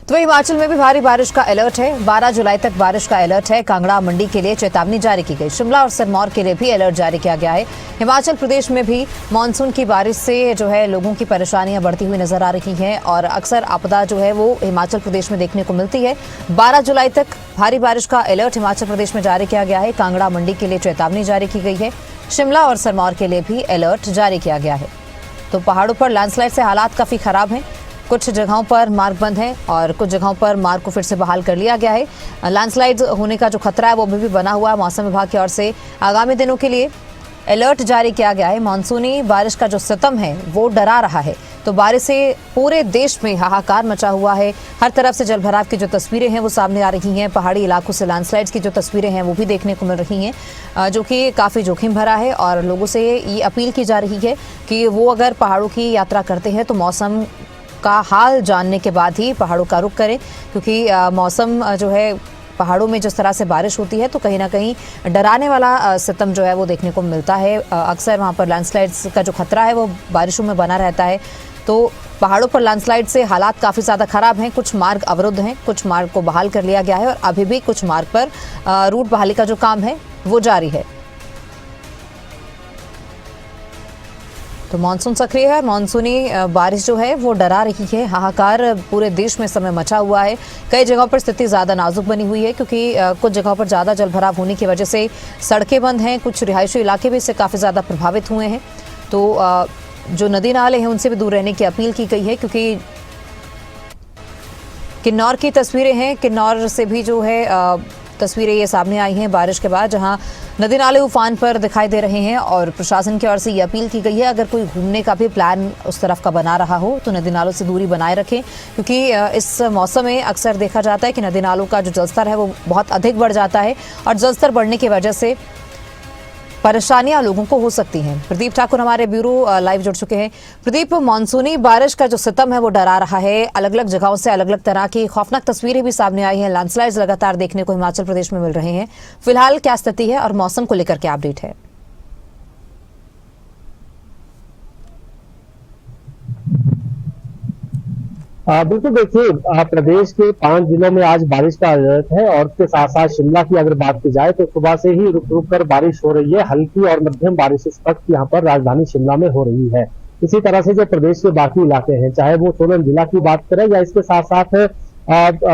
तो हिमाचल में भी भारी बारिश का अलर्ट है। 12 जुलाई तक बारिश का अलर्ट है। कांगड़ा मंडी के लिए चेतावनी जारी की गई। शिमला और सिरमौर के लिए भी अलर्ट जारी किया गया है। हिमाचल प्रदेश में भी मानसून की बारिश से जो है लोगों की परेशानियां बढ़ती हुई नजर आ रही हैं और अक्सर आपदा जो है वो हिमाचल प्रदेश में देखने को मिलती है। 12 जुलाई तक भारी बारिश का अलर्ट हिमाचल प्रदेश में जारी किया गया है। कांगड़ा मंडी के लिए चेतावनी जारी की गई है। शिमला और सिरमौर के लिए भी अलर्ट जारी किया गया है। तो पहाड़ों पर लैंडस्लाइड से हालात काफी खराब हैं। कुछ जगहों पर मार्ग बंद है और कुछ जगहों पर मार्ग को फिर से बहाल कर लिया गया है। लैंडस्लाइड होने का जो खतरा है वो अभी भी बना हुआ है। मौसम विभाग की ओर से आगामी दिनों के लिए अलर्ट जारी किया गया है। मानसूनी बारिश का जो सितम है वो डरा रहा है। तो बारिश से पूरे देश में हाहाकार मचा हुआ है। हर तरफ से जलभराव की जो तस्वीरें हैं वो सामने आ रही हैं। पहाड़ी इलाकों से लैंडस्लाइड्स की जो तस्वीरें हैं वो भी देखने को मिल रही हैं, जो कि काफ़ी जोखिम भरा है। और लोगों से ये अपील की जा रही है कि वो अगर पहाड़ों की यात्रा करते हैं तो मौसम का हाल जानने के बाद ही पहाड़ों का रुख करें, क्योंकि मौसम जो है पहाड़ों में जिस तरह से बारिश होती है तो कहीं ना कहीं डराने वाला सितम जो है वो देखने को मिलता है। अक्सर वहाँ पर लैंडस्लाइड्स का जो खतरा है वो बारिशों में बना रहता है। तो पहाड़ों पर लैंडस्लाइड से हालात काफ़ी ज़्यादा खराब हैं। कुछ मार्ग अवरुद्ध हैं, कुछ मार्ग को बहाल कर लिया गया है और अभी भी कुछ मार्ग पर रूट बहाली का जो काम है वो जारी है। तो मानसून सक्रिय है। मानसूनी बारिश जो है वो डरा रही है। हाहाकार पूरे देश में समय मचा हुआ है। कई जगहों पर स्थिति ज़्यादा नाजुक बनी हुई है, क्योंकि कुछ जगहों पर ज़्यादा जलभराव होने की वजह से सड़कें बंद हैं। कुछ रिहायशी इलाके भी इससे काफ़ी ज़्यादा प्रभावित हुए हैं। तो जो नदी नाले हैं उनसे भी दूर रहने की अपील की गई है, क्योंकि किन्नौर की तस्वीरें हैं। किन्नौर से भी जो है तस्वीरें ये सामने आई हैं बारिश के बाद, जहां नदी नाले उफान पर दिखाई दे रहे हैं। और प्रशासन की ओर से ये अपील की गई है, अगर कोई घूमने का भी प्लान उस तरफ का बना रहा हो तो नदी नालों से दूरी बनाए रखें, क्योंकि इस मौसम में अक्सर देखा जाता है कि नदी नालों का जो जलस्तर है वो बहुत अधिक बढ़ जाता है और जलस्तर बढ़ने की वजह से परेशानियां लोगों को हो सकती हैं। प्रदीप ठाकुर हमारे ब्यूरो लाइव जुड़ चुके हैं। प्रदीप, मानसूनी बारिश का जो सितम है वो डरा रहा है। अलग अलग जगहों से अलग अलग तरह की खौफनाक तस्वीरें भी सामने आई हैं। लैंडस्लाइड्स लगातार देखने को हिमाचल प्रदेश में मिल रहे हैं। फिलहाल क्या स्थिति है और मौसम को लेकर क्या अपडेट है? बिल्कुल, देखिए प्रदेश के 5 जिलों में आज बारिश का अलर्ट है और उसके साथ साथ शिमला की अगर बात की जाए तो सुबह से ही रुक रुक कर बारिश हो रही है। हल्की और मध्यम बारिश इस वक्त यहाँ पर राजधानी शिमला में हो रही है। इसी तरह से जो प्रदेश के बाकी इलाके हैं, चाहे वो सोलन जिला की बात करें या इसके साथ साथ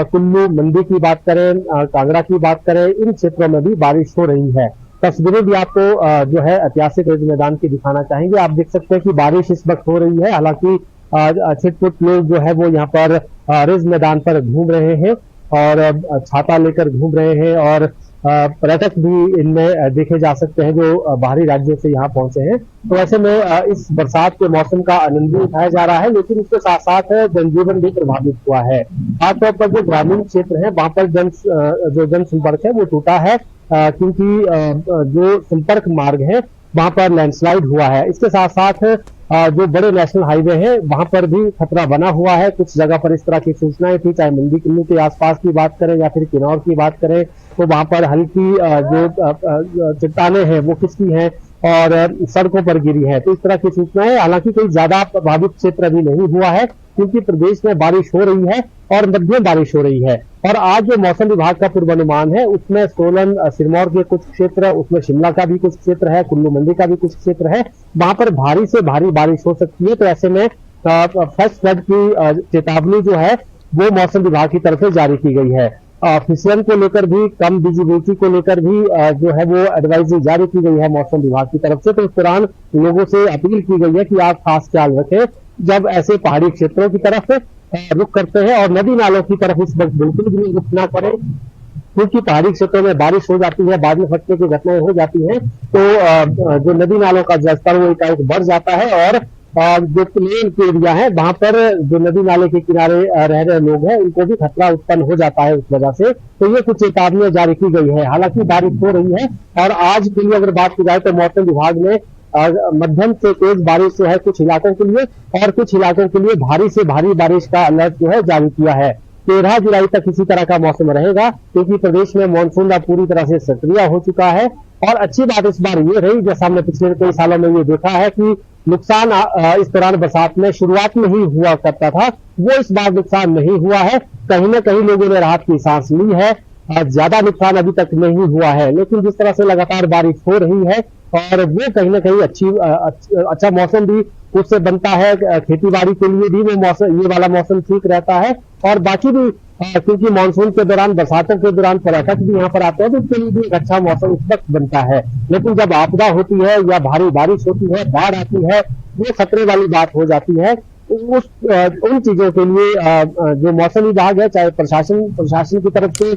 कुल्लू मंडी की बात करें, कांगड़ा की बात करें, इन क्षेत्रों में भी बारिश हो रही है। तस्वीरें भी आपको जो है ऐतिहासिक रिज मैदान की दिखाना चाहेंगे। आप देख सकते हैं कि बारिश इस वक्त हो रही है। हालांकि छिटपुट लोग जो है वो यहाँ पर रिज मैदान पर घूम रहे हैं और छाता लेकर घूम रहे हैं और पर्यटक भी इनमें देखे जा सकते हैं जो बाहरी राज्यों से यहाँ पहुंचे हैं। तो ऐसे में इस बरसात के मौसम का आनंद भी उठाया जा रहा है, लेकिन इसके साथ साथ जनजीवन भी प्रभावित हुआ है। खासतौर पर जो ग्रामीण क्षेत्र है वहां पर जो जनसंपर्क है वो टूटा है, क्योंकि जो संपर्क मार्ग है वहां पर लैंडस्लाइड हुआ है। इसके साथ साथ जो बड़े नेशनल हाईवे हैं वहां पर भी खतरा बना हुआ है। कुछ जगह पर इस तरह की सूचनाएं थी, चाहे मंडी कुल्लू के आसपास की बात करें या फिर किन्नौर की बात करें, तो वहां पर हल्की जो चट्टाने हैं वो खिसकी हैं और सड़कों पर गिरी है। तो इस तरह की सूचनाएं, हालांकि कोई ज्यादा प्रभावित क्षेत्र अभी नहीं हुआ है, क्योंकि प्रदेश में बारिश हो रही है और मध्यम बारिश हो रही है। और आज जो मौसम विभाग का पूर्वानुमान है उसमें सोलन सिरमौर के कुछ क्षेत्र, उसमें शिमला का भी कुछ क्षेत्र है, कुल्लू मंडी का भी कुछ क्षेत्र है, वहां पर भारी से भारी बारिश हो सकती है। तो ऐसे में फर्स्ट फ्लड की चेतावनी जो है वो मौसम विभाग की तरफ से जारी की गई है। फिसलन को लेकर भी, कम विजिबिलिटी को लेकर भी जो है वो एडवाइजरी जारी की गई है मौसम विभाग की तरफ से। तो इस दौरान लोगों से अपील की गई है कि आप खास ख्याल रखें जब ऐसे पहाड़ी क्षेत्रों की तरफ रुख करते हैं, और नदी नालों की तरफ इस वक्त बिल्कुल भी रुख ना करें, क्योंकि पहाड़ी क्षेत्रों में बारिश हो जाती है, बाद में फटने की घटनाएं हो जाती हैं, तो जो नदी नालों का जलस्तर वो एकाएक बढ़ जाता है और जो प्लेन के एरिया है वहां पर जो नदी नाले के किनारे रह रहे लोग हैं उनको भी खतरा उत्पन्न हो जाता है उस वजह से। तो ये कुछ चेतावनियां जारी की गई है। हालांकि बारिश हो रही है और आज के लिए अगर बात की जाए तो मौसम विभाग ने मध्यम से तेज बारिश जो है कुछ इलाकों के लिए और कुछ इलाकों के लिए भारी से भारी बारिश का अलर्ट जो है जारी किया है। 13 जुलाई तक इसी तरह का मौसम रहेगा, क्योंकि प्रदेश में मानसून अब पूरी तरह से सक्रिय हो चुका है और अच्छी बात इस बार ये रही, जैसा हमने पिछले कई सालों में ये देखा है कि नुकसान इस दौरान बरसात में शुरुआत में ही हुआ करता था, वो इस बार नुकसान नहीं हुआ है। कहीं ना कहीं लोगों ने राहत की सांस ली है। ज्यादा नुकसान अभी तक नहीं हुआ है, लेकिन जिस तरह से लगातार बारिश हो रही है और वो कहीं ना कहीं अच्छा मौसम भी उससे बनता है। खेती बाड़ी के लिए भी वो मौसम, ये वाला मौसम ठीक रहता है। और बाकी भी क्योंकि मानसून के दौरान, बरसातों के दौरान पर्यटक भी यहाँ पर आते हैं, तो उसके लिए भी एक अच्छा मौसम उस वक्त बनता है। लेकिन जब आपदा होती है या भारी बारिश होती है, बाढ़ आती है, वो खतरे वाली बात हो जाती है। उन चीजों के लिए जो मौसम विभाग है, चाहे प्रशासन की तरफ से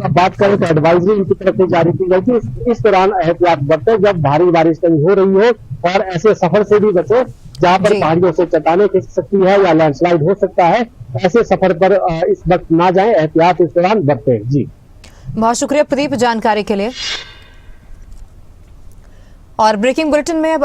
बात करें तो एडवाइजरी उनकी तरफ से जारी की गई थी, इस दौरान एहतियात बरतें जब भारी बारिश कहीं हो रही हो, और ऐसे सफर से भी बचें जहां पर पहाड़ियों से चट्टानें खिसक सकती है या लैंडस्लाइड हो सकता है। ऐसे सफर पर इस वक्त ना जाएं, एहतियात इस दौरान बरतें। जी, बहुत शुक्रिया प्रदीप जानकारी के लिए। और ब्रेकिंग बुलेटिन में अब